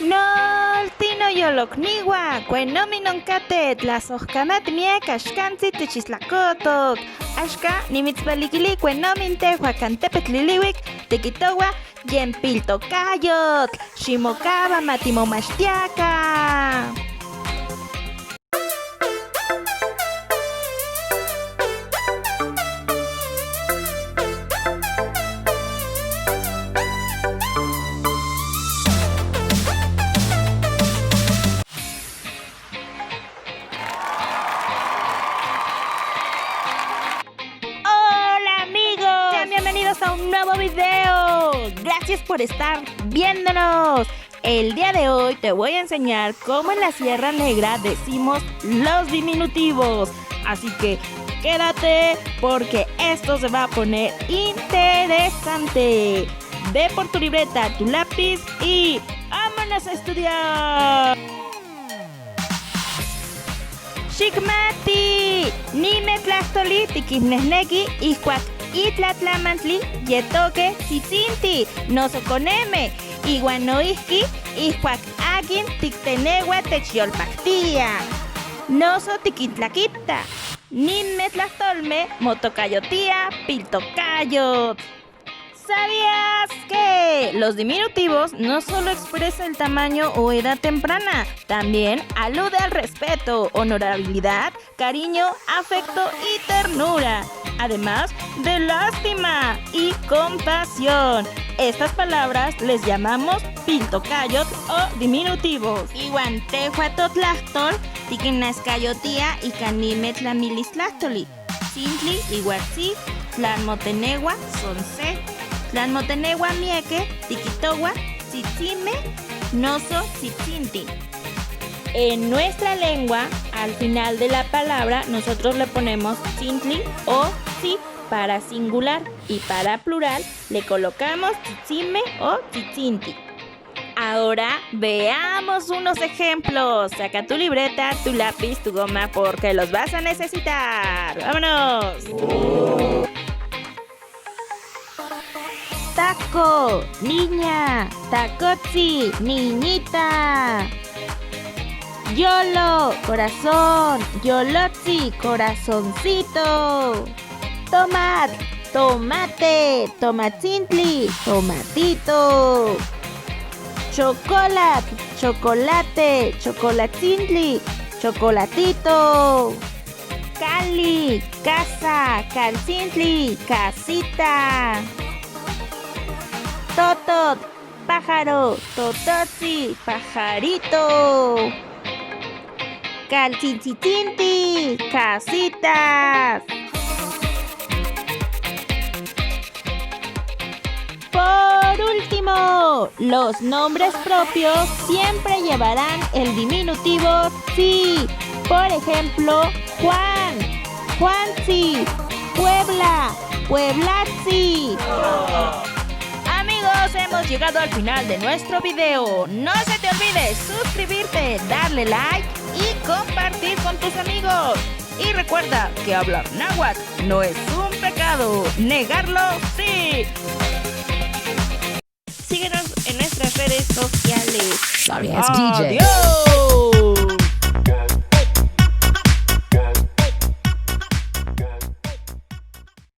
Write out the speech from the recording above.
No, tino yolokniwa, cuenominon-cate, tlasojcamatmie, caxcantzi techislacotoc. Axca, nimitzvaliquili, cuenomintehua, cantepetl-liliuic, tequitoua, yempiltocayotl, ximocava, matimomaxtiaca. Bienvenidos a un nuevo video. Gracias por estar viéndonos. El día de hoy te voy a enseñar cómo en la Sierra Negra decimos los diminutivos. Así que quédate porque esto se va a poner interesante. Ve por tu libreta, tu lápiz y ¡vámonos a estudiar! Xikmati, nimetlastoli tiquisnesnequi ihcuac itlatlamantli yetoque tzitzintli nosoconeme iuan noihqui ihcuac akin tikteneua techyolpactia noso tiquintlaquita nimetlastolme motocayotia piltocayotl. ¿Sabías que los diminutivos no solo expresan el tamaño o edad temprana? También alude al respeto, honorabilidad, cariño, afecto y ternura, además de lástima y compasión. Estas palabras les llamamos piltocayotl o diminutivos. Iuan tehuatotlastol, tiquinascayotia y canimetlamilislastoli, Tzintli iguatzi, tlanmotenegua, sonse, tlanmotenegua mieque, tiquitoua, tzitzime, noso, tzitzinti. En nuestra lengua, al final de la palabra, nosotros le ponemos tzintli o tzi para singular y para plural le colocamos tzitzime o tzitzinti. Ahora veamos unos ejemplos. Saca tu libreta, tu lápiz, tu goma porque los vas a necesitar. ¡Vámonos! Taco, niña. Tacotzi, niñita. Yolo, corazón. Yolotzi, corazoncito. Tomat, tomate. Tomatzintli, tomatito. Chocolate, chocolate. Chocolatzintli, chocolatito. Cali, casa. Caltzintli, casita. Totot, pájaro. Tototzi, pajarito. Caltzintzitinti, casitas. Por último, los nombres propios siempre llevarán el diminutivo tzi. Por ejemplo, Juan, Juanzi, Puebla, Pueblatzi. Amigos, hemos llegado al final de nuestro video. No se te olvide suscribirte, darle like y compartir con tus amigos. Y recuerda que hablar náhuatl no es un pecado, negarlo sí. Síguenos en nuestras redes sociales. Sorry, it's DJ. ¡Adiós!